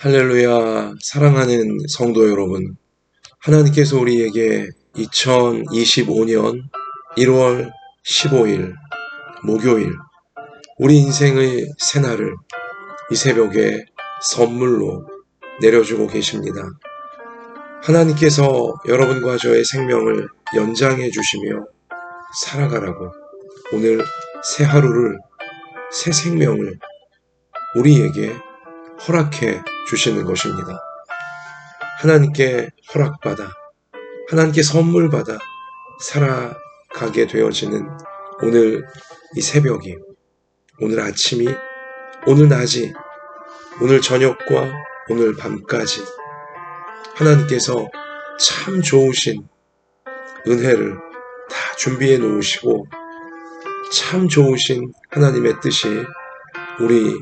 할렐루야, 사랑하는 성도 여러분. 하나님께서 우리에게 2025년 1월 15일 목요일 우리 인생의 새날을 이 새벽에 선물로 내려주고 계십니다. 하나님께서 여러분과 저의 생명을 연장해 주시며 살아가라고 오늘 새 하루를, 새 생명을 우리에게 허락해 주시는 것입니다. 하나님께 허락받아, 하나님께 선물받아 살아가게 되어지는 오늘 이 새벽이, 오늘 아침이, 오늘 낮이, 오늘 저녁과 오늘 밤까지 하나님께서 참 좋으신 은혜를 다 준비해 놓으시고 참 좋으신 하나님의 뜻이 우리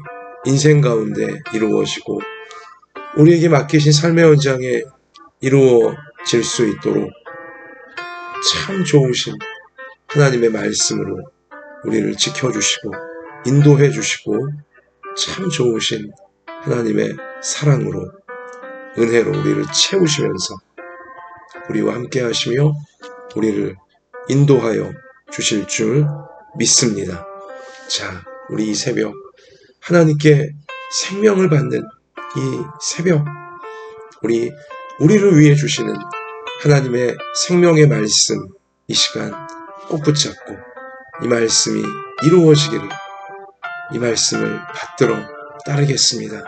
인생 가운데 이루어지고 우리에게 맡기신 삶의 현장에 이루어질 수 있도록 참 좋으신 하나님의 말씀으로 우리를 지켜주시고 인도해 주시고 참 좋으신 하나님의 사랑으로 은혜로 우리를 채우시면서 우리와 함께 하시며 우리를 인도하여 주실 줄 믿습니다. 자, 우리 이 새벽 하나님께 생명을 받는 이 새벽 우리를 위해 주시는 하나님의 생명의 말씀 이 시간 꼭 붙잡고 이 말씀이 이루어지기를 이 말씀을 받들어 따르겠습니다.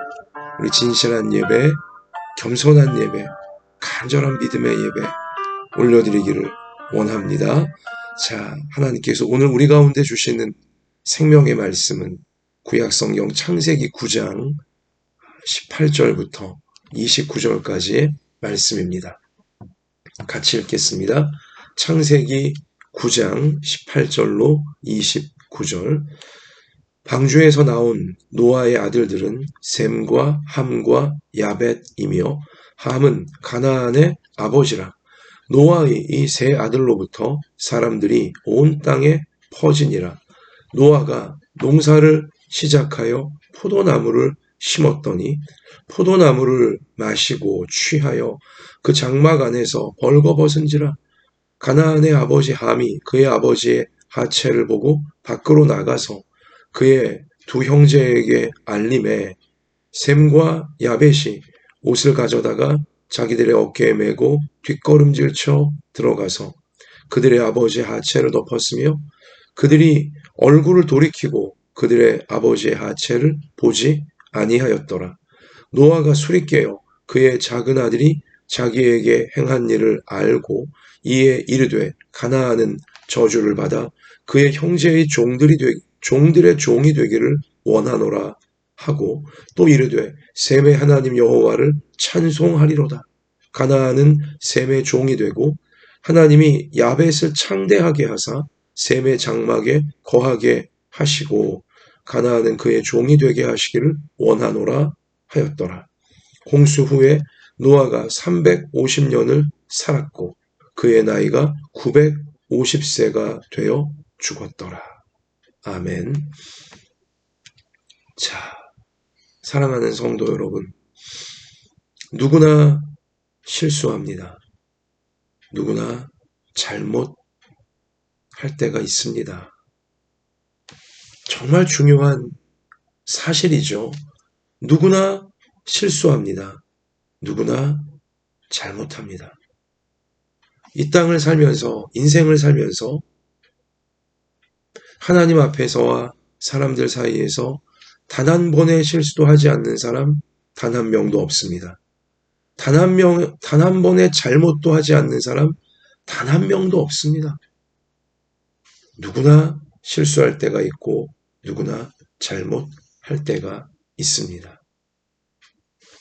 우리 진실한 예배, 겸손한 예배, 간절한 믿음의 예배 올려드리기를 원합니다. 자, 하나님께서 오늘 우리 가운데 주시는 생명의 말씀은 구약성경 창세기 9장 18절부터 29절까지의 말씀입니다. 같이 읽겠습니다. 창세기 9장 18절로 29절. 방주에서 나온 노아의 아들들은 셈과 함과 야벳이며 함은 가나안의 아버지라. 노아의 이 세 아들로부터 사람들이 온 땅에 퍼지니라. 노아가 농사를 시작하여 포도나무를 심었더니 포도나무를 마시고 취하여 그 장막 안에서 벌거벗은지라. 가나안의 아버지 함이 그의 아버지의 하체를 보고 밖으로 나가서 그의 두 형제에게 알림해 셈과 야벳이 옷을 가져다가 자기들의 어깨에 메고 뒷걸음질 쳐 들어가서 그들의 아버지의 하체를 덮었으며 그들이 얼굴을 돌이키고 그들의 아버지의 하체를 보지 아니하였더라. 노아가 술이 깨어 그의 작은 아들이 자기에게 행한 일을 알고 이에 이르되 가나안은 저주를 받아 그의 형제의 종들의 종이 되기를 원하노라 하고 또 이르되 셈의 하나님 여호와를 찬송하리로다. 가나안은 셈의 종이 되고 하나님이 야벳을 창대하게 하사 셈의 장막에 거하게 하시고 가나안은 그의 종이 되게 하시기를 원하노라 하였더라. 홍수 후에 노아가 350년을 살았고 그의 나이가 950세가 되어 죽었더라. 아멘. 자, 사랑하는 성도 여러분, 누구나 실수합니다. 누구나 잘못할 때가 있습니다. 정말 중요한 사실이죠. 누구나 실수합니다. 누구나 잘못합니다. 이 땅을 살면서, 인생을 살면서 하나님 앞에서와 사람들 사이에서 단 한 번의 실수도 하지 않는 사람 단 한 명도 없습니다. 단 한 번의 잘못도 하지 않는 사람 단 한 명도 없습니다. 누구나 실수할 때가 있고 누구나 잘못할 때가 있습니다.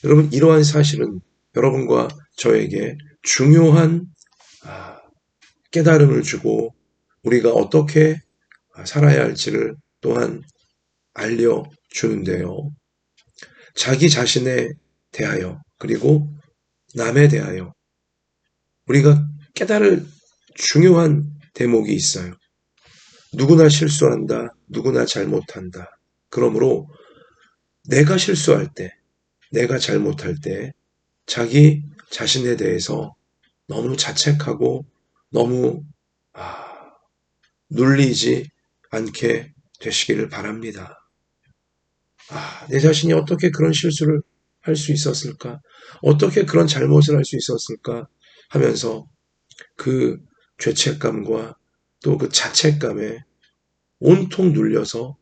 여러분, 이러한 사실은 여러분과 저에게 중요한 깨달음을 주고 우리가 어떻게 살아야 할지를 또한 알려주는데요. 자기 자신에 대하여 그리고 남에 대하여 우리가 깨달을 중요한 대목이 있어요. 누구나 실수한다. 누구나 잘못한다. 그러므로 내가 실수할 때 내가 잘못할 때 자기 자신에 대해서 너무 자책하고 너무 눌리지 않게 되시기를 바랍니다. 내 자신이 어떻게 그런 실수를 할 수 있었을까? 어떻게 그런 잘못을 할 수 있었을까? 하면서 그 죄책감과 또 그 자책감에 온통 눌려서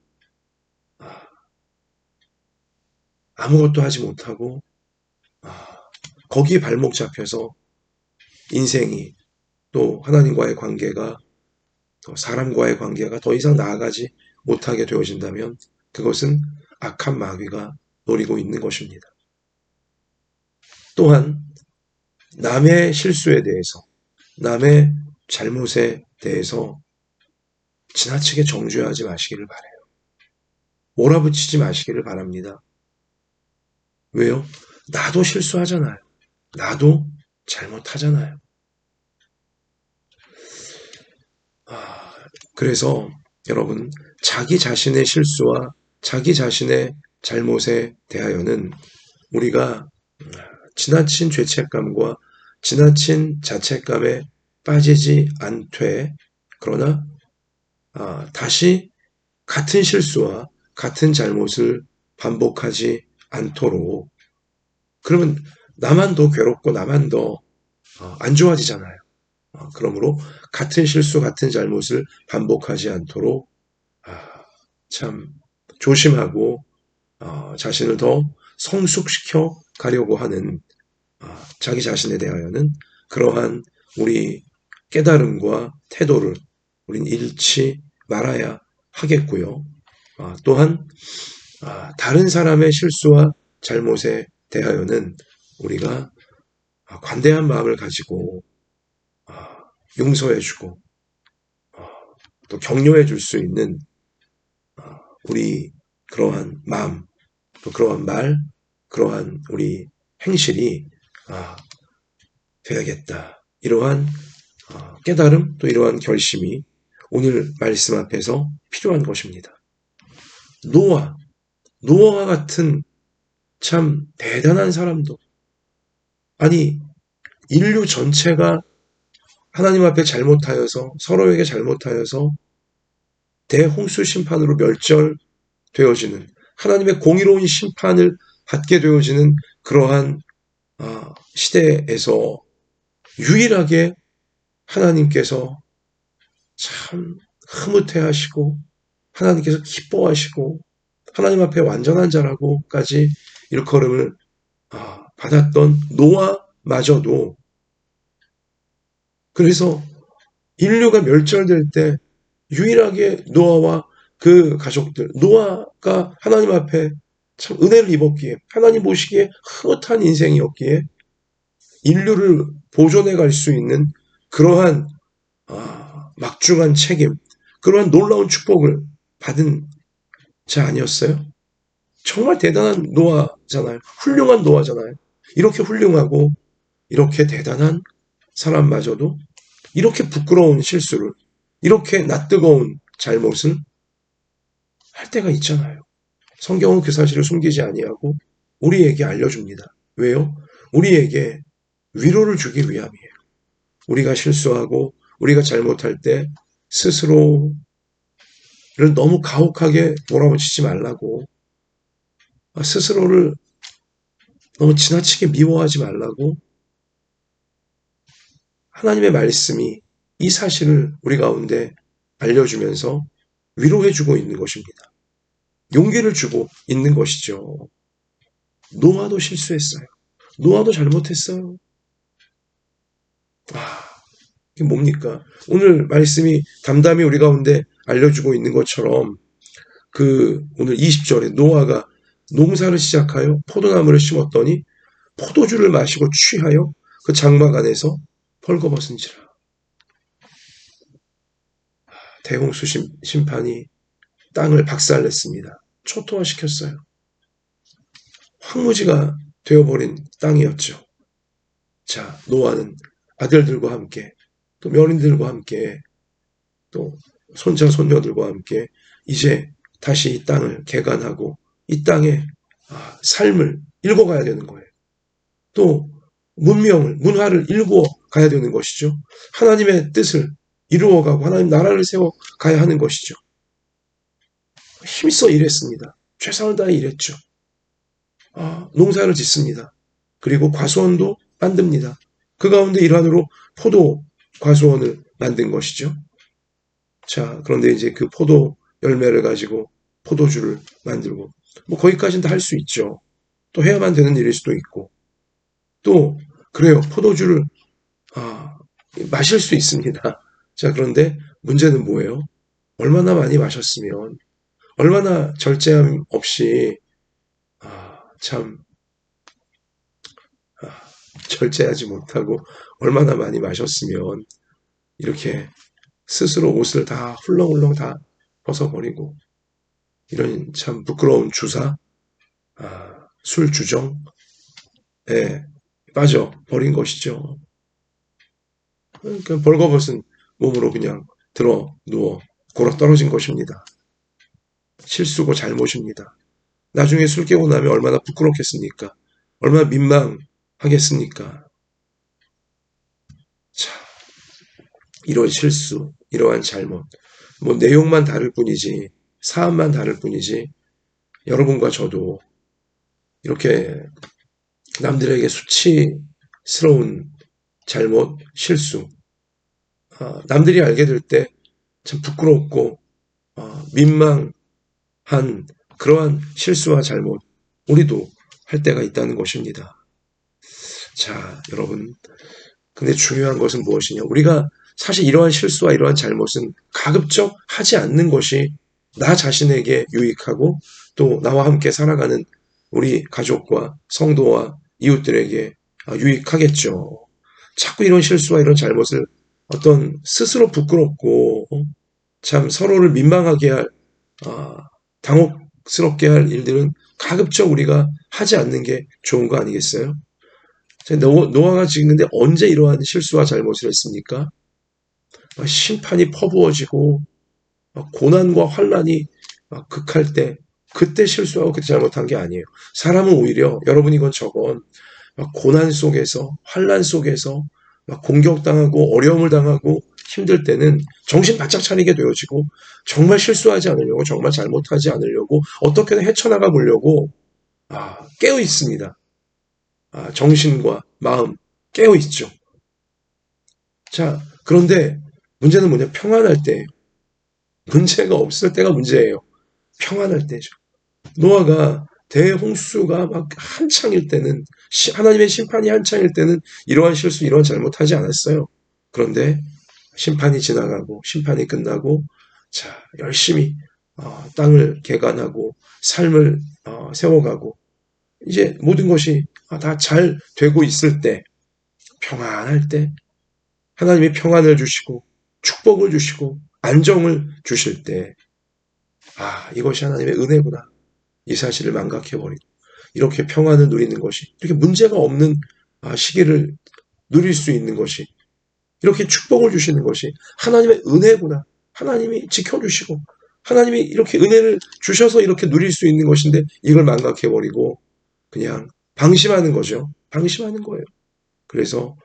아무것도 하지 못하고 거기에 발목 잡혀서 인생이 또 하나님과의 관계가 또 사람과의 관계가 더 이상 나아가지 못하게 되어진다면 그것은 악한 마귀가 노리고 있는 것입니다. 또한 남의 실수에 대해서 남의 잘못에 대해서 지나치게 정죄하지 마시기를 바라요. 몰아붙이지 마시기를 바랍니다. 왜요? 나도 실수하잖아요. 나도 잘못하잖아요. 그래서 여러분, 자기 자신의 실수와 자기 자신의 잘못에 대하여는 우리가 지나친 죄책감과 지나친 자책감에 빠지지 않되, 그러나 다시 같은 실수와 같은 잘못을 반복하지 않도록, 그러면 나만 더 괴롭고 나만 더 안 좋아지잖아요. 그러므로 같은 실수, 같은 잘못을 반복하지 않도록 참 조심하고 자신을 더 성숙시켜 가려고 하는 자기 자신에 대하여는 그러한 우리 깨달음과 태도를 우린 잃지 말아야 하겠고요. 또한 다른 사람의 실수와 잘못에 대하여는 우리가 관대한 마음을 가지고 용서해주고 또 격려해줄 수 있는 우리 그러한 마음, 또 그러한 말, 그러한 우리 행실이 되야겠다. 이러한 깨달음, 또 이러한 결심이 오늘 말씀 앞에서 필요한 것입니다. 노아와 같은 참 대단한 사람도, 아니 인류 전체가 하나님 앞에 잘못하여서, 서로에게 잘못하여서 대홍수 심판으로 멸절되어지는, 하나님의 공의로운 심판을 받게 되어지는 그러한 시대에서 유일하게 하나님께서 참 흐뭇해하시고 하나님께서 기뻐하시고 하나님 앞에 완전한 자라고까지 일컬음을 받았던 노아마저도, 그래서 인류가 멸절될 때 유일하게 노아와 그 가족들, 노아가 하나님 앞에 참 은혜를 입었기에, 하나님 보시기에 흐뭇한 인생이었기에 인류를 보존해 갈 수 있는 그러한 막중한 책임, 그러한 놀라운 축복을 받은 자 아니었어요? 정말 대단한 노아잖아요. 훌륭한 노아잖아요. 이렇게 훌륭하고 이렇게 대단한 사람마저도 이렇게 부끄러운 실수를, 이렇게 낯뜨거운 잘못을 할 때가 있잖아요. 성경은 그 사실을 숨기지 아니하고 우리에게 알려줍니다. 왜요? 우리에게 위로를 주기 위함이에요. 우리가 실수하고 우리가 잘못할 때 스스로를 너무 가혹하게 몰아붙이지 말라고, 스스로를 너무 지나치게 미워하지 말라고, 하나님의 말씀이 이 사실을 우리 가운데 알려주면서 위로해주고 있는 것입니다. 용기를 주고 있는 것이죠. 노아도 실수했어요. 노아도 잘못했어요. 이게 뭡니까? 오늘 말씀이 담담히 우리 가운데 알려주고 있는 것처럼 오늘 20절에 노아가 농사를 시작하여 포도나무를 심었더니 포도주를 마시고 취하여 그 장막 안에서 벌거벗은지라. 대홍수 심판이 땅을 박살냈습니다. 초토화시켰어요. 황무지가 되어버린 땅이었죠. 자, 노아는 아들들과 함께, 또 며느리들과 함께, 또 손자 손녀들과 함께 이제 다시 이 땅을 개간하고 이 땅에 삶을 읽어가야 되는 거예요. 또 문화를 읽어가야 되는 것이죠. 하나님의 뜻을 이루어가고 하나님 나라를 세워가야 하는 것이죠. 힘써 일했습니다. 최선을 다해 일했죠. 농사를 짓습니다. 그리고 과수원도 만듭니다. 그 가운데 일환으로 포도 과수원을 만든 것이죠. 자, 그런데 이제 그 포도 열매를 가지고 포도주를 만들고, 뭐 거기까지는 다 할 수 있죠. 또 해야만 되는 일일 수도 있고, 또 그래요. 포도주를 마실 수 있습니다. 자, 그런데 문제는 뭐예요? 얼마나 많이 마셨으면, 얼마나 절제함 없이 참 절제하지 못하고 얼마나 많이 마셨으면 이렇게 스스로 옷을 다 훌렁훌렁 다 벗어버리고 이런 참 부끄러운 주사, 술 주정에 빠져버린 것이죠. 그러니까 벌거벗은 몸으로 그냥 들어 누워 골아 떨어진 것입니다. 실수고 잘못입니다. 나중에 술 깨고 나면 얼마나 부끄럽겠습니까? 얼마나 민망하겠습니까? 자, 이런 실수, 이러한 잘못, 뭐 내용만 다를 뿐이지, 사안만 다를 뿐이지, 여러분과 저도 이렇게 남들에게 수치스러운 잘못, 실수, 남들이 알게 될 때 참 부끄럽고 민망한 그러한 실수와 잘못, 우리도 할 때가 있다는 것입니다. 자, 여러분, 근데 중요한 것은 무엇이냐? 우리가 사실 이러한 실수와 이러한 잘못은 가급적 하지 않는 것이 나 자신에게 유익하고 또 나와 함께 살아가는 우리 가족과 성도와 이웃들에게 유익하겠죠. 자꾸 이런 실수와 이런 잘못을 어떤 스스로 부끄럽고 참 서로를 민망하게 할 당혹스럽게 할 일들은 가급적 우리가 하지 않는 게 좋은 거 아니겠어요? 노아가 지는데 언제 이러한 실수와 잘못을 했습니까? 심판이 퍼부어지고 고난과 환란이 극할 때 그때 실수하고 그때 잘못한 게 아니에요. 사람은 오히려 여러분이건 저건 고난 속에서 환란 속에서 공격당하고 어려움을 당하고 힘들 때는 정신 바짝 차리게 되어지고 정말 실수하지 않으려고 정말 잘못하지 않으려고 어떻게든 헤쳐나가 보려고 깨어 있습니다. 정신과 마음 깨어 있죠. 자, 그런데 문제는 뭐냐? 평안할 때예요. 문제가 없을 때가 문제예요. 평안할 때죠. 노아가 대홍수가 막 한창일 때는 하나님의 심판이 한창일 때는 이러한 실수, 이러한 잘못하지 않았어요. 그런데 심판이 지나가고 심판이 끝나고 자 열심히 땅을 개간하고 삶을 세워가고 이제 모든 것이 다 잘 되고 있을 때 평안할 때 하나님이 평안을 주시고 축복을 주시고 안정을 주실 때 이것이 하나님의 은혜구나. 이 사실을 망각해버리고 이렇게 평안을 누리는 것이 이렇게 문제가 없는 시기를 누릴 수 있는 것이 이렇게 축복을 주시는 것이 하나님의 은혜구나. 하나님이 지켜주시고 하나님이 이렇게 은혜를 주셔서 이렇게 누릴 수 있는 것인데 이걸 망각해버리고 그냥 방심하는 거죠. 방심하는 거예요. 그래서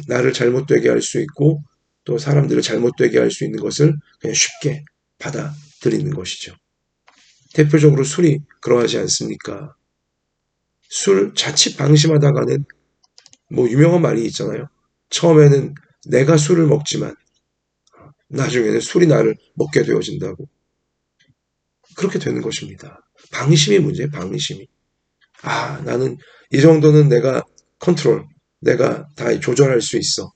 나를 잘못되게 할 수 있고 또 사람들을 잘못되게 할 수 있는 것을 그냥 쉽게 받아들이는 것이죠. 대표적으로 술이 그러하지 않습니까? 술 자칫 방심하다가는 뭐 유명한 말이 있잖아요. 처음에는 내가 술을 먹지만 나중에는 술이 나를 먹게 되어진다고. 그렇게 되는 것입니다. 방심이 문제예요. 방심이. 나는 이 정도는 내가 컨트롤, 내가 다 조절할 수 있어.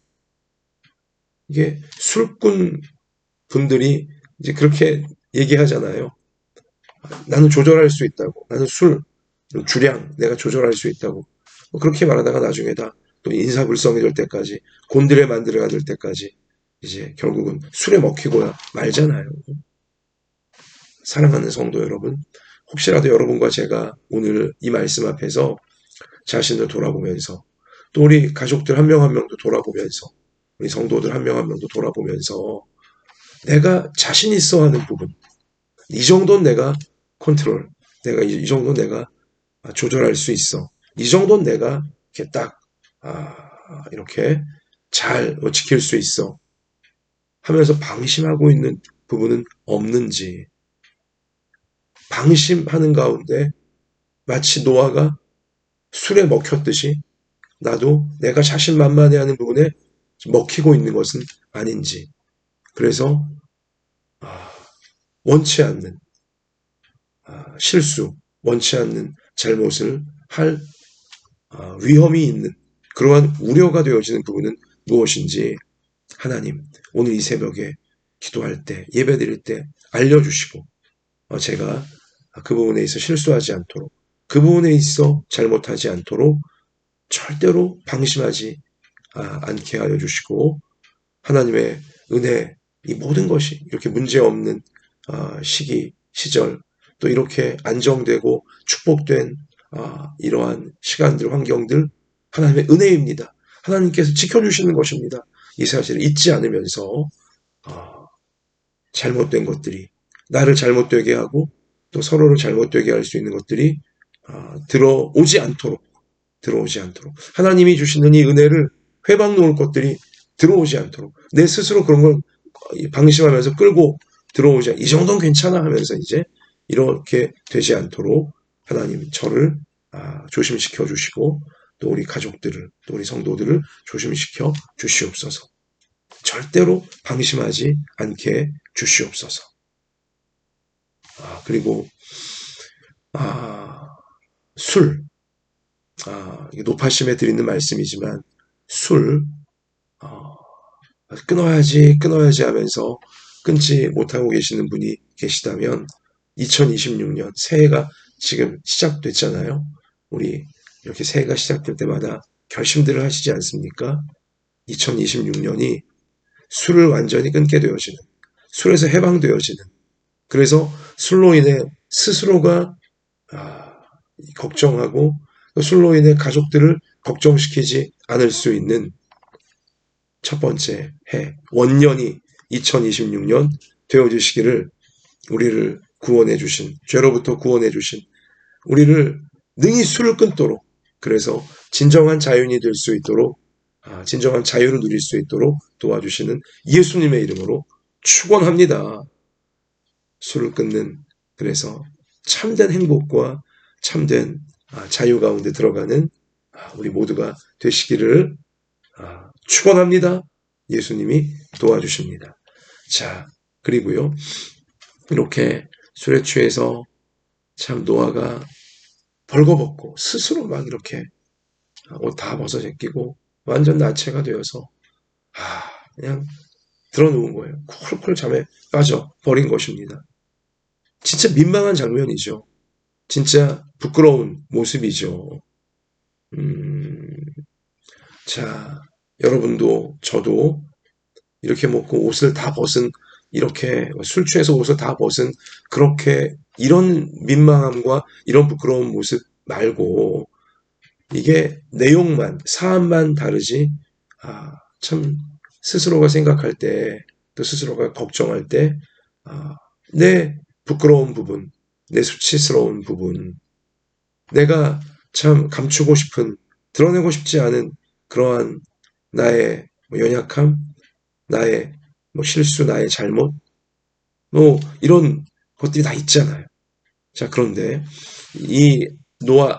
이게 술꾼 분들이 이제 그렇게 얘기하잖아요. 나는 조절할 수 있다고. 나는 주량, 내가 조절할 수 있다고. 그렇게 말하다가 나중에 다 또 인사불성이 될 때까지, 곤드레 만드레가 될 때까지, 이제 결국은 술에 먹히고 말잖아요. 사랑하는 성도 여러분, 혹시라도 여러분과 제가 오늘 이 말씀 앞에서 자신을 돌아보면서, 또 우리 가족들 한 명 한 명도 돌아보면서, 우리 성도들 한 명 한 명도 돌아보면서, 내가 자신 있어 하는 부분, 이 정도는 내가 컨트롤, 내가 이 정도는 내가 조절할 수 있어. 이 정도는 내가 이렇게 딱 이렇게 잘 지킬 수 있어 하면서 방심하고 있는 부분은 없는지, 방심하는 가운데 마치 노아가 술에 먹혔듯이 나도 내가 자신만만해하는 부분에 먹히고 있는 것은 아닌지. 그래서 원치 않는 실수, 원치 않는 잘못을 할 위험이 있는 그러한 우려가 되어지는 부분은 무엇인지 하나님 오늘 이 새벽에 기도할 때 예배 드릴 때 알려주시고 제가 그 부분에 있어 실수하지 않도록 그 부분에 있어 잘못하지 않도록 절대로 방심하지 않게 하여 주시고 하나님의 은혜 이 모든 것이 이렇게 문제없는 시기 시절 또 이렇게 안정되고 축복된 이러한 시간들 환경들 하나님의 은혜입니다. 하나님께서 지켜주시는 것입니다. 이 사실을 잊지 않으면서 잘못된 것들이 나를 잘못되게 하고 또 서로를 잘못되게 할 수 있는 것들이 들어오지 않도록 하나님이 주시는 이 은혜를 회방 놓을 것들이 들어오지 않도록 내 스스로 그런 걸 방심하면서 끌고 들어오지 이 정도는 괜찮아 하면서 이제 이렇게 되지 않도록 하나님 저를 조심시켜 주시고 또 우리 가족들을 또 우리 성도들을 조심시켜 주시옵소서. 절대로 방심하지 않게 주시옵소서. 그리고 술 이게 노파심에 드리는 말씀이지만 술 끊어야지 하면서 끊지 못하고 계시는 분이 계시다면 2026년 새해가 지금 시작됐잖아요. 우리 이렇게 새해가 시작될 때마다 결심들을 하시지 않습니까? 2026년이 술을 완전히 끊게 되어지는 술에서 해방되어지는 그래서 술로 인해 스스로가 걱정하고 술로 인해 가족들을 걱정시키지 않을 수 있는 첫 번째 해, 원년이 2026년 되어주시기를 우리를 구원해 주신, 죄로부터 구원해 주신, 우리를 능히 술을 끊도록, 그래서 진정한 자유인이 될 수 있도록, 진정한 자유를 누릴 수 있도록 도와주시는 예수님의 이름으로 축원합니다. 술을 끊는, 그래서 참된 행복과 참된 자유 가운데 들어가는 우리 모두가 되시기를 축원합니다. 예수님이 도와주십니다. 자, 그리고요. 이렇게 술에 취해서 참 노아가 벌거벗고 스스로 막 이렇게 옷 다 벗어 제끼고 완전 나체가 되어서 그냥 드러누운 거예요. 콜콜 잠에 빠져 버린 것입니다. 진짜 민망한 장면이죠. 진짜 부끄러운 모습이죠. 자, 여러분도 저도 이렇게 먹고 옷을 다 벗은 이렇게 술 취해서 옷을 다 벗은 그렇게 이런 민망함과 이런 부끄러운 모습 말고 이게 내용만 사안만 다르지 참 스스로가 생각할 때 또 스스로가 걱정할 때 내 부끄러운 부분 내 수치스러운 부분 내가 참 감추고 싶은 드러내고 싶지 않은 그러한 나의 연약함 나의 실수, 나의 잘못, 이런 것들이 다 있잖아요. 자, 그런데 이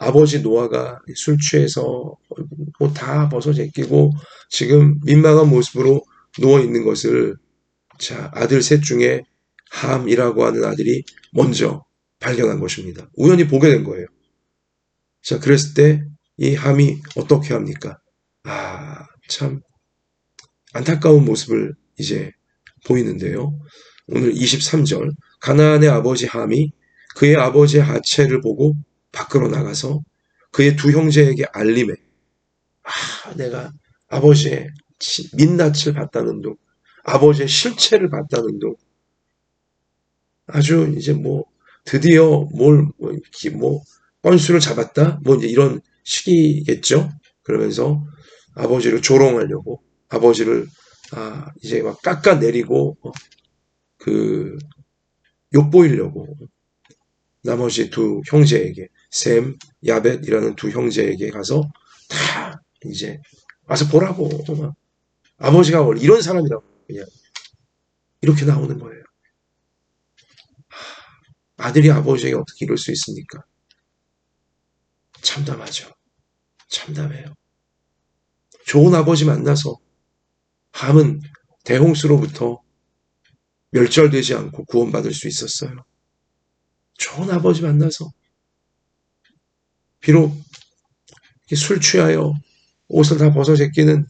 아버지 노아가 술 취해서 옷 다 벗어 제끼고 지금 민망한 모습으로 누워 있는 것을 자, 아들 셋 중에 함이라고 하는 아들이 먼저 발견한 것입니다. 우연히 보게 된 거예요. 자, 그랬을 때 이 함이 어떻게 합니까? 참 안타까운 모습을 이제 보이는데요. 오늘 23절 가나안의 아버지 함이 그의 아버지의 하체를 보고 밖으로 나가서 그의 두 형제에게 알림해 내가 아버지의 민낯을 봤다는 둥 아버지의 실체를 봤다는 둥 아주 이제 드디어 건수를 잡았다 이제 이런 시기겠죠. 그러면서 아버지를 조롱하려고 아버지를 이제 막 깎아내리고 욕보이려고 나머지 두 형제에게 셈, 야벳이라는 두 형제에게 가서 다 이제 와서 보라고. 아버지가 원래 이런 사람이라고. 그냥 이렇게 나오는 거예요. 아들이 아버지에게 어떻게 이럴 수 있습니까? 참담하죠. 참담해요. 좋은 아버지 만나서 함은 대홍수로부터 멸절되지 않고 구원받을 수 있었어요. 좋은 아버지 만나서 비록 술 취하여 옷을 다 벗어 제끼는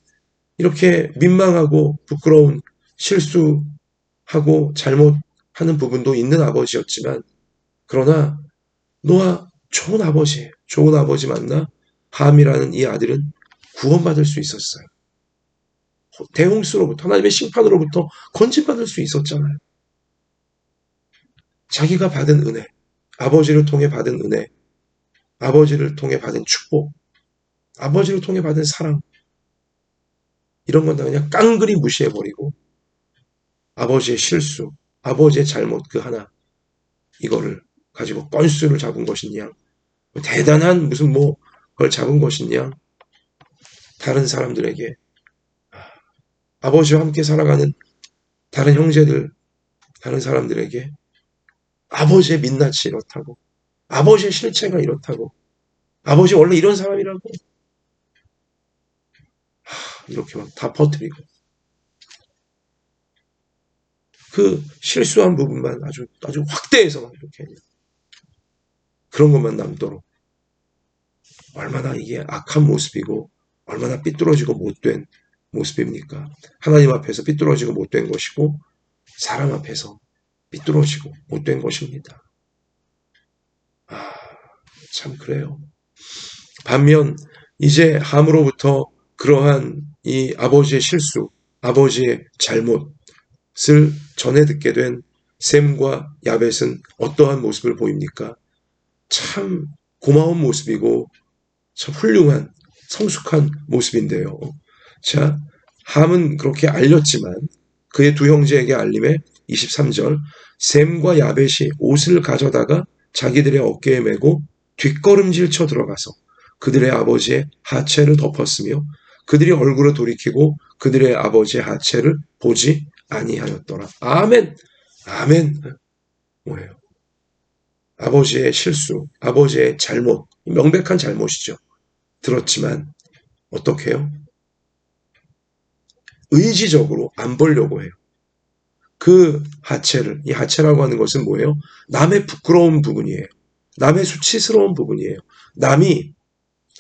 이렇게 민망하고 부끄러운 실수하고 잘못하는 부분도 있는 아버지였지만 그러나 노아 좋은 아버지 만나 함이라는 이 아들은 구원받을 수 있었어요. 대홍수로부터 하나님의 심판으로부터 건진받을 수 있었잖아요. 자기가 받은 은혜, 아버지를 통해 받은 은혜, 아버지를 통해 받은 축복, 아버지를 통해 받은 사랑 이런 건 다 그냥 깡그리 무시해버리고 아버지의 실수, 아버지의 잘못 그 하나 이거를 가지고 건수를 잡은 것이냐 대단한 무슨 뭐 그걸 잡은 것이냐 다른 사람들에게 아버지와 함께 살아가는 다른 형제들 다른 사람들에게 아버지의 민낯이 이렇다고 아버지의 실체가 이렇다고 아버지 원래 이런 사람이라고 이렇게 막 다 퍼뜨리고 그 실수한 부분만 아주 확대해서 막 이렇게 그런 것만 남도록 얼마나 이게 악한 모습이고 얼마나 삐뚤어지고 못된 모습입니까? 하나님 앞에서 삐뚤어지고 못된 것이고 사람 앞에서 삐뚤어지고 못된 것입니다. 참 그래요. 반면 이제 함으로부터 그러한 이 아버지의 실수, 아버지의 잘못을 전해 듣게 된 셈과 야벳은 어떠한 모습을 보입니까? 참 고마운 모습이고 참 훌륭한 성숙한 모습인데요. 자, 함은 그렇게 알렸지만 그의 두 형제에게 알림에 23절 셈과 야벳이 옷을 가져다가 자기들의 어깨에 메고 뒷걸음질 쳐 들어가서 그들의 아버지의 하체를 덮었으며 그들이 얼굴을 돌이키고 그들의 아버지의 하체를 보지 아니하였더라. 아멘. 아멘. 뭐예요? 아버지의 실수, 아버지의 잘못, 명백한 잘못이죠. 들었지만 어떻게 해요? 의지적으로 안 보려고 해요. 그 하체를, 이 하체라고 하는 것은 뭐예요? 남의 부끄러운 부분이에요. 남의 수치스러운 부분이에요. 남이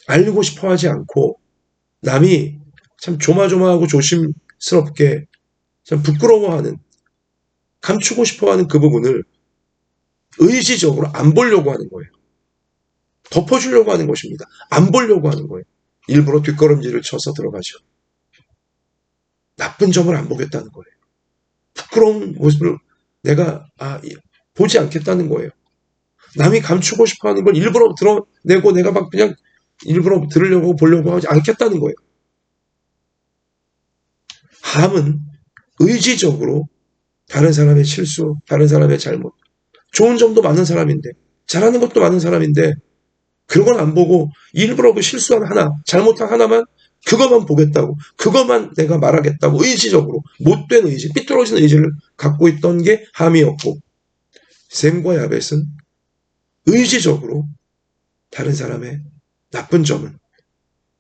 알고 싶어 하지 않고 남이 참 조마조마하고 조심스럽게 참 부끄러워하는 감추고 싶어 하는 그 부분을 의지적으로 안 보려고 하는 거예요. 덮어주려고 하는 것입니다. 안 보려고 하는 거예요. 일부러 뒷걸음질을 쳐서 들어가죠. 나쁜 점을 안 보겠다는 거예요. 부끄러운 모습을 내가 보지 않겠다는 거예요. 남이 감추고 싶어 하는 걸 일부러 드러내고 내가 막 그냥 일부러 들으려고 보려고 하지 않겠다는 거예요. 함은 의지적으로 다른 사람의 실수, 다른 사람의 잘못, 좋은 점도 많은 사람인데, 잘하는 것도 많은 사람인데, 그런 건 안 보고 일부러 그 실수한 하나, 잘못한 하나만 그것만 보겠다고, 그것만 내가 말하겠다고 의지적으로 못된 의지, 삐뚤어진 의지를 갖고 있던 게 함이었고 셈과 야벳은 의지적으로 다른 사람의 나쁜 점은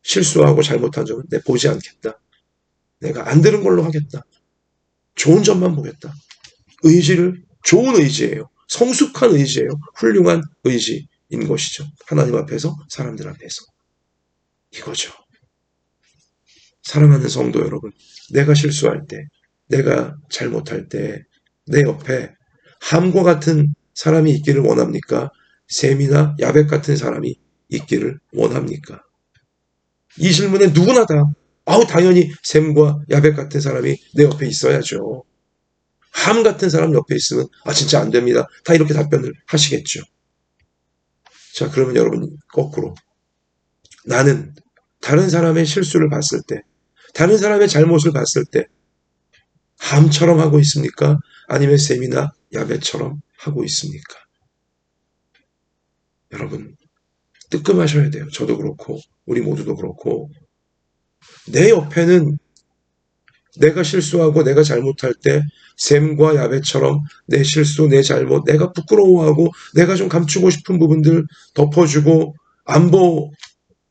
실수하고 잘못한 점은 내 보지 않겠다. 내가 안 들은 걸로 하겠다. 좋은 점만 보겠다. 의지를 좋은 의지예요. 성숙한 의지예요. 훌륭한 의지인 것이죠. 하나님 앞에서 사람들 앞에서 이거죠. 사랑하는 성도 여러분, 내가 실수할 때, 내가 잘못할 때, 내 옆에 함과 같은 사람이 있기를 원합니까? 셈이나 야벳 같은 사람이 있기를 원합니까? 이 질문에 누구나 다, 당연히 셈과 야벳 같은 사람이 내 옆에 있어야죠. 함 같은 사람 옆에 있으면, 진짜 안 됩니다. 다 이렇게 답변을 하시겠죠. 자, 그러면 여러분, 거꾸로. 나는 다른 사람의 실수를 봤을 때, 다른 사람의 잘못을 봤을 때 함처럼 하고 있습니까? 아니면 셈이나 야벳처럼 하고 있습니까? 여러분, 뜨끔하셔야 돼요. 저도 그렇고 우리 모두도 그렇고 내 옆에는 내가 실수하고 내가 잘못할 때 샘과 야벳처럼 내 실수, 내 잘못, 내가 부끄러워하고 내가 좀 감추고 싶은 부분들 덮어주고 안 보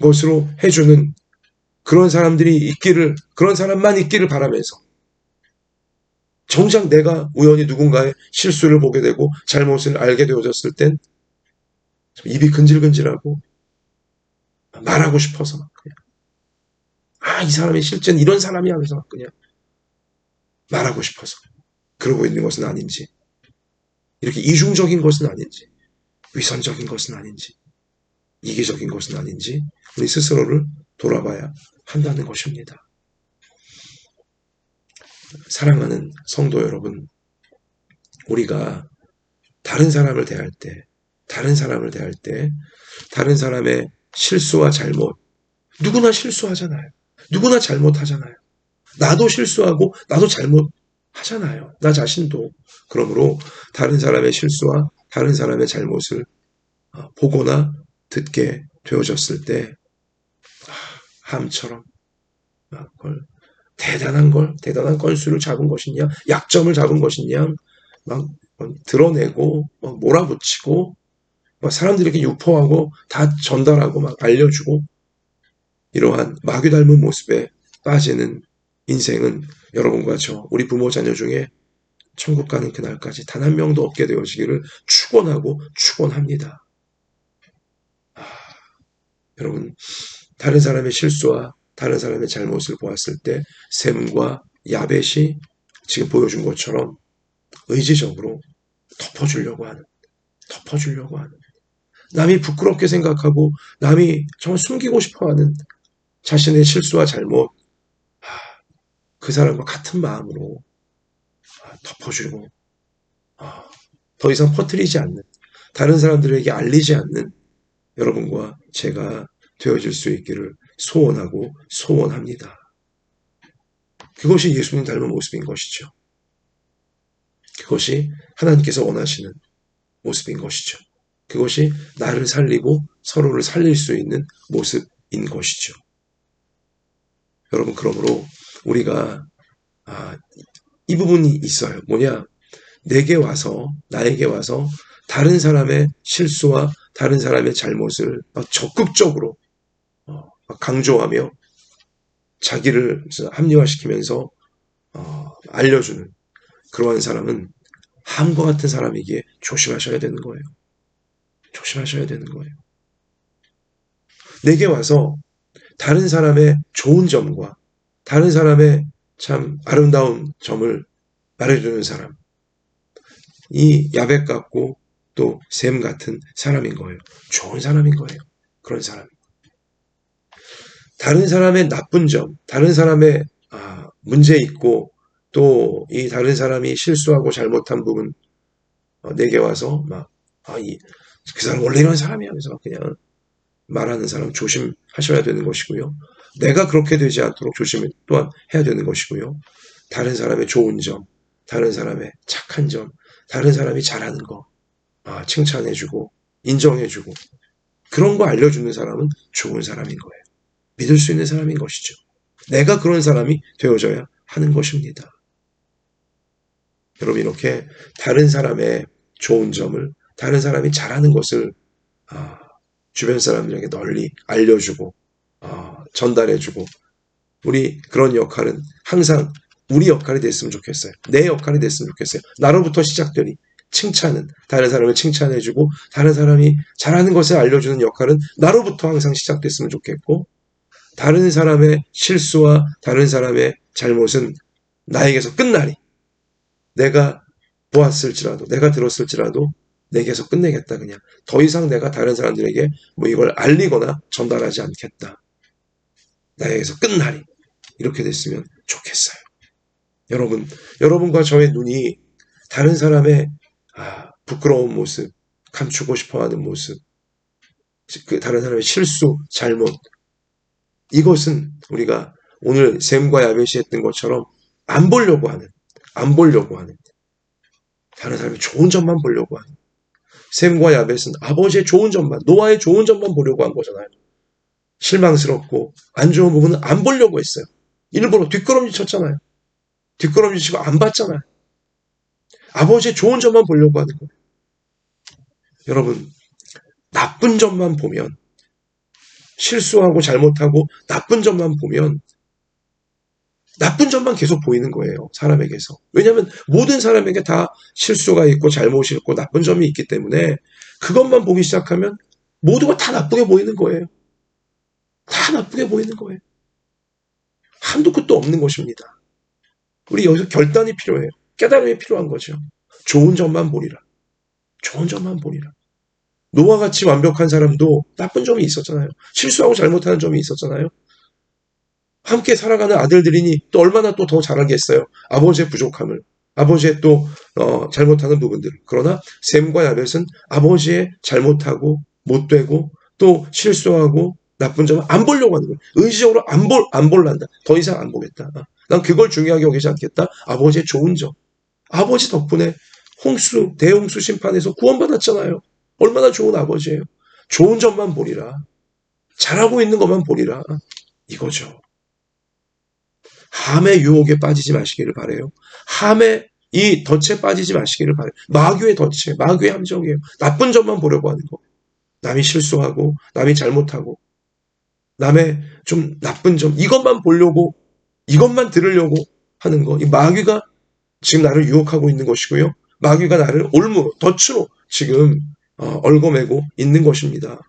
것으로 해주는 그런 사람들이 있기를, 그런 사람만 있기를 바라면서 정작 내가 우연히 누군가의 실수를 보게 되고 잘못을 알게 되어졌을 땐 입이 근질근질하고 말하고 싶어서 막 그냥 이 사람이 실제는 이런 사람이 하면서 막 그냥 말하고 싶어서 그러고 있는 것은 아닌지, 이렇게 이중적인 것은 아닌지, 위선적인 것은 아닌지, 이기적인 것은 아닌지 우리 스스로를 돌아봐야 한다는 것입니다. 사랑하는 성도 여러분, 우리가 다른 사람을 대할 때, 다른 사람의 실수와 잘못, 누구나 실수하잖아요. 누구나 잘못하잖아요. 나도 실수하고 나도 잘못하잖아요. 나 자신도. 그러므로 다른 사람의 실수와 다른 사람의 잘못을 보거나 듣게 되어졌을 때 함처럼 그걸 대단한 건수를 잡은 것이냐, 약점을 잡은 것이냐, 막 드러내고 막 몰아붙이고 막 사람들에게 유포하고 다 전달하고 막 알려주고 이러한 마귀 닮은 모습에 빠지는 인생은 여러분과 저 우리 부모 자녀 중에 천국 가는 그날까지 단 한 명도 없게 되어지기를 축원하고 축원합니다. 여러분, 다른 사람의 실수와 다른 사람의 잘못을 보았을 때 셈과 야벳이 지금 보여준 것처럼 의지적으로 덮어주려고 하는 남이 부끄럽게 생각하고 남이 정말 숨기고 싶어하는 자신의 실수와 잘못, 그 사람과 같은 마음으로 덮어주고 더 이상 퍼뜨리지 않는, 다른 사람들에게 알리지 않는 여러분과 제가 되어질 수 있기를 소원하고 소원합니다. 그것이 예수님 닮은 모습인 것이죠. 그것이 하나님께서 원하시는 모습인 것이죠. 그것이 나를 살리고 서로를 살릴 수 있는 모습인 것이죠. 여러분, 그러므로 우리가 이 부분이 있어요. 뭐냐? 나에게 와서 다른 사람의 실수와 다른 사람의 잘못을 막 적극적으로 막 강조하며 자기를 합리화시키면서 알려주는 그러한 사람은 함과 같은 사람이기에 조심하셔야 되는 거예요. 조심하셔야 되는 거예요. 내게 와서 다른 사람의 좋은 점과 다른 사람의 참 아름다운 점을 말해주는 사람, 이 야벳 같고 또 셈 같은 사람인 거예요. 좋은 사람인 거예요. 그런 사람. 다른 사람의 나쁜 점, 다른 사람의 문제 있고 또 이 다른 사람이 실수하고 잘못한 부분 내게 와서 그 사람 원래 이런 사람이야 하면서 그냥 말하는 사람 조심하셔야 되는 것이고요. 내가 그렇게 되지 않도록 조심을 또한 해야 되는 것이고요. 다른 사람의 좋은 점, 다른 사람의 착한 점, 다른 사람이 잘하는 거 칭찬해주고 인정해주고 그런 거 알려주는 사람은 좋은 사람인 거예요. 믿을 수 있는 사람인 것이죠. 내가 그런 사람이 되어져야 하는 것입니다. 여러분, 이렇게 다른 사람의 좋은 점을, 다른 사람이 잘하는 것을 주변 사람들에게 널리 알려주고 전달해주고, 우리 그런 역할은 항상 우리 역할이 됐으면 좋겠어요. 내 역할이 됐으면 좋겠어요. 나로부터 시작되니 칭찬은, 다른 사람을 칭찬해주고 다른 사람이 잘하는 것을 알려주는 역할은 나로부터 항상 시작됐으면 좋겠고, 다른 사람의 실수와 다른 사람의 잘못은 나에게서 끝나리, 내가 보았을지라도 내가 들었을지라도 내게서 끝내겠다. 그냥 더 이상 내가 다른 사람들에게 이걸 알리거나 전달하지 않겠다. 나에게서 끝나리. 이렇게 됐으면 좋겠어요. 여러분과 저의 눈이 다른 사람의 부끄러운 모습, 감추고 싶어하는 모습, 그 다른 사람의 실수, 잘못, 이것은 우리가 오늘 셈과 야벳이 했던 것처럼 안 보려고 하는, 다른 사람의 좋은 점만 보려고 하는, 셈과 야벳은 아버지의 좋은 점만, 노아의 좋은 점만 보려고 한 거잖아요. 실망스럽고 안 좋은 부분은 안 보려고 했어요. 일부러 뒷걸음질 쳤잖아요. 뒷걸음질 치고 안 봤잖아요. 아버지의 좋은 점만 보려고 하는 거예요. 여러분, 나쁜 점만 보면, 실수하고 잘못하고 나쁜 점만 보면 나쁜 점만 계속 보이는 거예요. 사람에게서. 왜냐하면 모든 사람에게 다 실수가 있고 잘못이 있고 나쁜 점이 있기 때문에 그것만 보기 시작하면 모두가 다 나쁘게 보이는 거예요. 다 나쁘게 보이는 거예요. 한도 끝도 없는 것입니다. 우리 여기서 결단이 필요해요. 깨달음이 필요한 거죠. 좋은 점만 보리라. 좋은 점만 보리라. 노아 같이 완벽한 사람도 나쁜 점이 있었잖아요. 실수하고 잘못하는 점이 있었잖아요. 함께 살아가는 아들들이니 또 얼마나 또 더 잘하겠어요. 아버지의 부족함을. 아버지의 또 잘못하는 부분들. 그러나 셈과 야벳은 아버지의 잘못하고 못되고 또 실수하고 나쁜 점을 안 보려고 하는 거예요. 의지적으로 안 볼란다. 더 이상 안 보겠다. 난 그걸 중요하게 여기지 않겠다. 아버지의 좋은 점. 아버지 덕분에 대홍수 심판에서 구원받았잖아요. 얼마나 좋은 아버지예요. 좋은 점만 보리라. 잘하고 있는 것만 보리라. 이거죠. 함의 유혹에 빠지지 마시기를 바라요. 함의 이 덫에 빠지지 마시기를 바라요. 마귀의 덫에, 마귀의 함정이에요. 나쁜 점만 보려고 하는 거. 남이 실수하고, 남이 잘못하고, 남의 좀 나쁜 점, 이것만 보려고, 이것만 들으려고 하는 거. 이 마귀가 지금 나를 유혹하고 있는 것이고요. 마귀가 나를 덫으로 지금 얽어매고 있는 것입니다.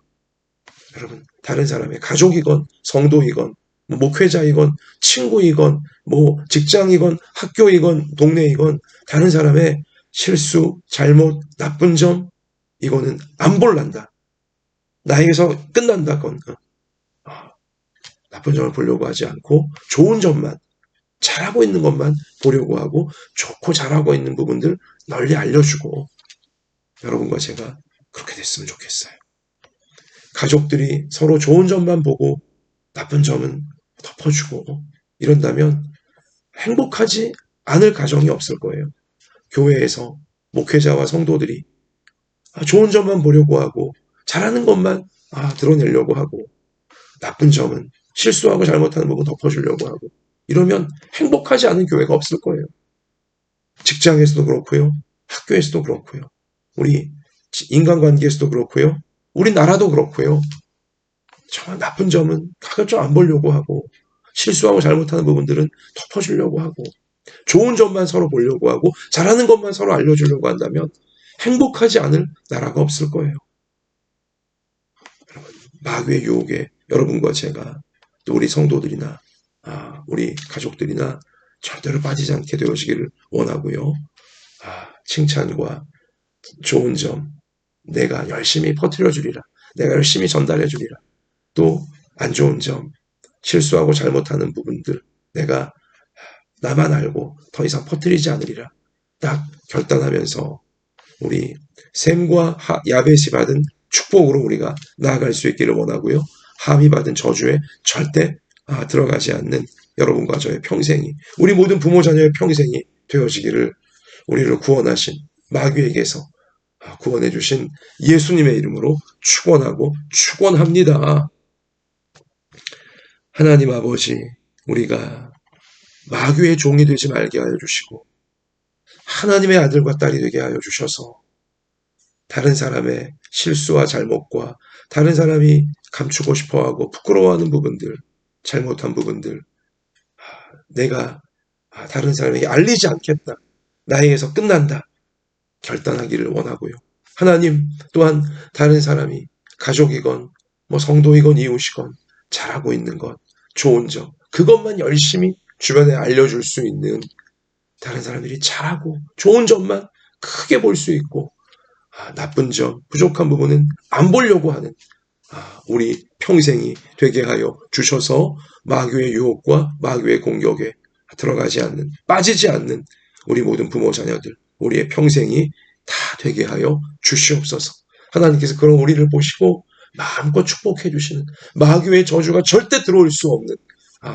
여러분, 다른 사람의 가족이건 성도이건 목회자이건 친구이건 직장이건 학교이건 동네이건 다른 사람의 실수, 잘못, 나쁜 점 이거는 안 볼란다. 나에게서 끝난다. 그건 나쁜 점을 보려고 하지 않고 좋은 점만, 잘하고 있는 것만 보려고 하고 좋고 잘하고 있는 부분들 널리 알려주고 여러분과 제가 그렇게 됐으면 좋겠어요. 가족들이 서로 좋은 점만 보고 나쁜 점은 덮어주고 이런다면 행복하지 않을 가정이 없을 거예요. 교회에서 목회자와 성도들이 좋은 점만 보려고 하고 잘하는 것만 드러내려고 하고 나쁜 점은 실수하고 잘못하는 부분 덮어주려고 하고 이러면 행복하지 않은 교회가 없을 거예요. 직장에서도 그렇고요. 학교에서도 그렇고요. 우리 인간관계에서도 그렇고요. 우리 나라도 그렇고요. 정말 나쁜 점은 가급적 안 보려고 하고 실수하고 잘못하는 부분들은 덮어주려고 하고 좋은 점만 서로 보려고 하고 잘하는 것만 서로 알려주려고 한다면 행복하지 않을 나라가 없을 거예요. 여러분, 마귀의 유혹에 여러분과 제가 또 우리 성도들이나 우리 가족들이나 절대로 빠지지 않게 되어지기를 원하고요. 칭찬과 좋은 점 내가 열심히 퍼뜨려 주리라. 내가 열심히 전달해 주리라. 또 안 좋은 점, 실수하고 잘못하는 부분들 내가 나만 알고 더 이상 퍼뜨리지 않으리라. 딱 결단하면서 우리 셈과 야벳이 받은 축복으로 우리가 나아갈 수 있기를 원하고요. 함이 받은 저주에 절대 들어가지 않는 여러분과 저의 평생이 우리 모든 부모 자녀의 평생이 되어지기를 우리를 구원하신 마귀에게서 구원해 주신 예수님의 이름으로 축원하고 축원합니다. 하나님 아버지, 우리가 마귀의 종이 되지 말게 하여 주시고 하나님의 아들과 딸이 되게 하여 주셔서 다른 사람의 실수와 잘못과 다른 사람이 감추고 싶어하고 부끄러워하는 부분들, 잘못한 부분들 내가 다른 사람에게 알리지 않겠다. 나에게서 끝난다. 결단하기를 원하고요. 하나님 또한 다른 사람이 가족이건 성도이건 이웃이건 잘하고 있는 것, 좋은 점 그것만 열심히 주변에 알려줄 수 있는 다른 사람들이 잘하고 좋은 점만 크게 볼 수 있고 나쁜 점, 부족한 부분은 안 보려고 하는 우리 평생이 되게 하여 주셔서 마귀의 유혹과 마귀의 공격에 들어가지 않는, 빠지지 않는 우리 모든 부모 자녀들, 우리의 평생이 다 되게 하여 주시옵소서. 하나님께서 그런 우리를 보시고 마음껏 축복해 주시는 마귀의 저주가 절대 들어올 수 없는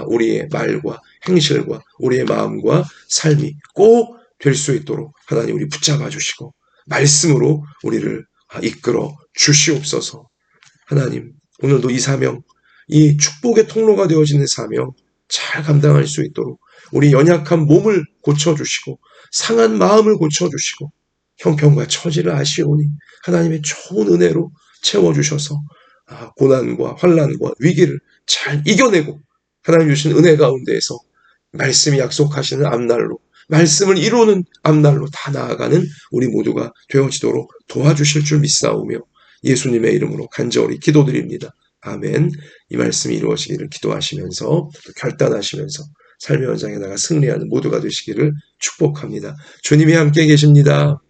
우리의 말과 행실과 우리의 마음과 삶이 꼭 될 수 있도록 하나님 우리 붙잡아 주시고 말씀으로 우리를 이끌어 주시옵소서. 하나님, 오늘도 이 사명, 이 축복의 통로가 되어지는 사명 잘 감당할 수 있도록 우리 연약한 몸을 고쳐주시고 상한 마음을 고쳐주시고 형편과 처지를 아시오니 하나님의 좋은 은혜로 채워주셔서 고난과 환난과 위기를 잘 이겨내고 하나님 주신 은혜 가운데에서 말씀이 약속하시는 앞날로 말씀을 이루는 앞날로 다 나아가는 우리 모두가 되어지도록 도와주실 줄 믿사오며 예수님의 이름으로 간절히 기도드립니다. 아멘. 이 말씀이 이루어지기를 기도하시면서 또 결단하시면서 삶의 현장에 나가 승리하는 모두가 되시기를 축복합니다. 주님이 함께 계십니다.